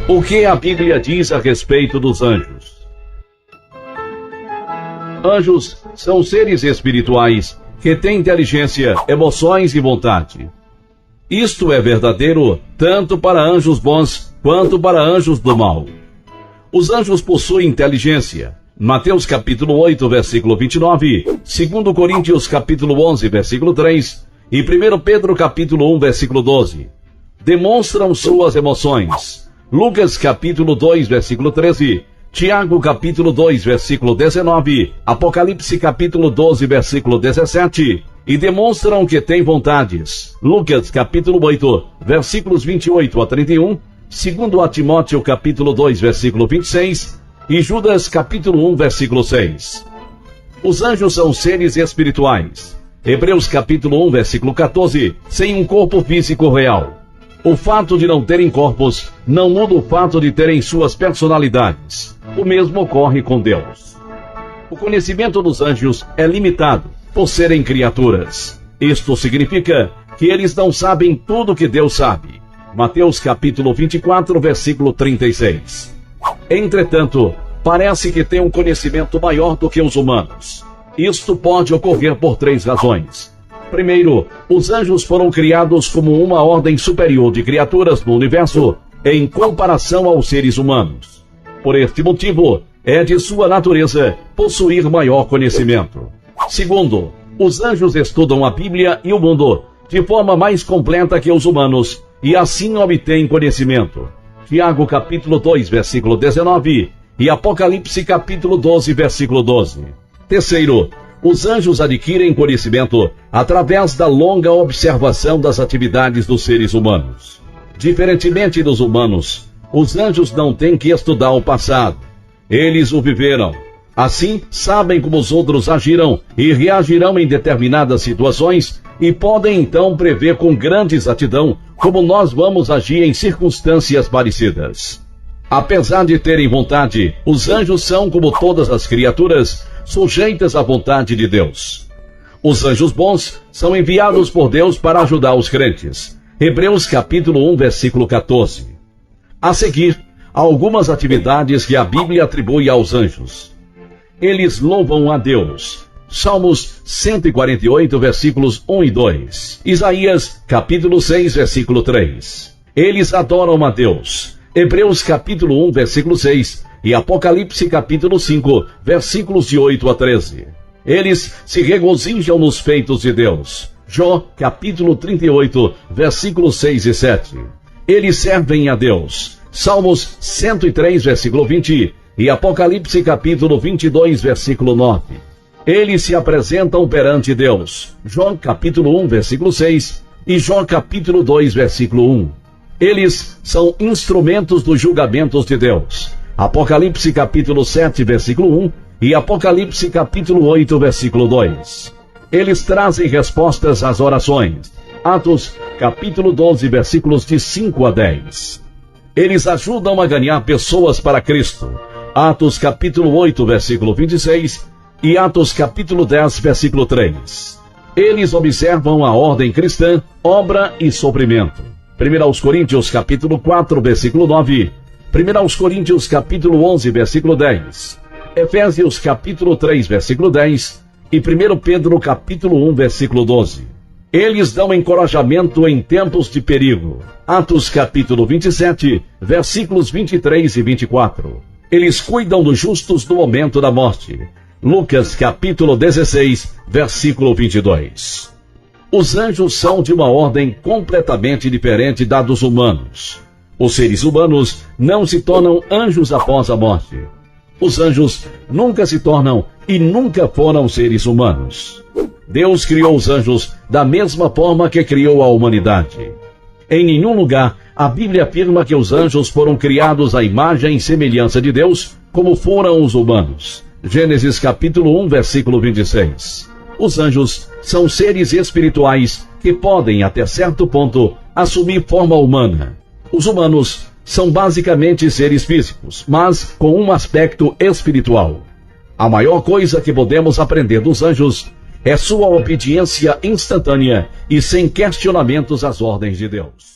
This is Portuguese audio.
O que a Bíblia diz a respeito dos anjos? Anjos são seres espirituais que têm inteligência, emoções e vontade. Isto é verdadeiro tanto para anjos bons quanto para anjos do mal. Os anjos possuem inteligência. Mateus capítulo 8, versículo 29, 2 Coríntios capítulo 11, versículo 3 e 1 Pedro capítulo 1, versículo 12. Demonstram suas emoções. Lucas capítulo 2, versículo 13, Tiago capítulo 2, versículo 19, Apocalipse capítulo 12, versículo 17, e demonstram que têm vontades. Lucas capítulo 8, versículos 28 a 31, 2 Timóteo capítulo 2, versículo 26, e Judas capítulo 1, versículo 6. Os anjos são seres espirituais. Hebreus capítulo 1, versículo 14, sem um corpo físico real. O fato de não terem corpos não muda o fato de terem suas personalidades. O mesmo ocorre com Deus. O conhecimento dos anjos é limitado por serem criaturas. Isto significa que eles não sabem tudo o que Deus sabe. Mateus capítulo 24, versículo 36. Entretanto, parece que têm um conhecimento maior do que os humanos. Isto pode ocorrer por 3 razões. Primeiro, os anjos foram criados como uma ordem superior de criaturas no universo em comparação aos seres humanos. Por este motivo, é de sua natureza possuir maior conhecimento. Segundo, os anjos estudam a Bíblia e o mundo de forma mais completa que os humanos e assim obtêm conhecimento. Tiago capítulo 2, versículo 19 e Apocalipse capítulo 12, versículo 12. Terceiro, os anjos adquirem conhecimento através da longa observação das atividades dos seres humanos. Diferentemente dos humanos, os anjos não têm que estudar o passado. Eles o viveram. Assim, sabem como os outros agiram e reagirão em determinadas situações e podem então prever com grande exatidão como nós vamos agir em circunstâncias parecidas. Apesar de terem vontade, os anjos são, como todas as criaturas, sujeitas à vontade de Deus. Os anjos bons são enviados por Deus para ajudar os crentes. Hebreus capítulo 1, versículo 14. A seguir, algumas atividades que a Bíblia atribui aos anjos. Eles louvam a Deus. Salmos 148, versículos 1 e 2. Isaías capítulo 6, versículo 3. Eles adoram a Deus. Hebreus capítulo 1, versículo 6 e Apocalipse capítulo 5, versículos de 8 a 13. Eles se regozijam nos feitos de Deus. Jó capítulo 38, versículos 6 e 7. Eles servem a Deus. Salmos 103, versículo 20 e Apocalipse capítulo 22, versículo 9. Eles se apresentam perante Deus. Jó capítulo 1, versículo 6 e Jó capítulo 2, versículo 1. Eles são instrumentos dos julgamentos de Deus. Apocalipse capítulo 7, versículo 1 e Apocalipse capítulo 8, versículo 2. Eles trazem respostas às orações. Atos capítulo 12, versículos de 5 a 10. Eles ajudam a ganhar pessoas para Cristo. Atos capítulo 8, versículo 26 e Atos capítulo 10, versículo 3. Eles observam a ordem cristã, obra e sofrimento. 1 Coríntios capítulo 4, versículo 9, 1 Coríntios capítulo 11, versículo 10, Efésios capítulo 3, versículo 10 e 1 Pedro capítulo 1, versículo 12. Eles dão encorajamento em tempos de perigo. Atos capítulo 27, versículos 23 e 24. Eles cuidam dos justos no momento da morte. Lucas capítulo 16, versículo 22. Os anjos são de uma ordem completamente diferente da dos humanos. Os seres humanos não se tornam anjos após a morte. Os anjos nunca se tornam e nunca foram seres humanos. Deus criou os anjos da mesma forma que criou a humanidade. Em nenhum lugar, a Bíblia afirma que os anjos foram criados à imagem e semelhança de Deus, como foram os humanos. Gênesis capítulo 1, versículo 26. Os anjos são seres espirituais que podem, até certo ponto, assumir forma humana. Os humanos são basicamente seres físicos, mas com um aspecto espiritual. A maior coisa que podemos aprender dos anjos é sua obediência instantânea e sem questionamentos às ordens de Deus.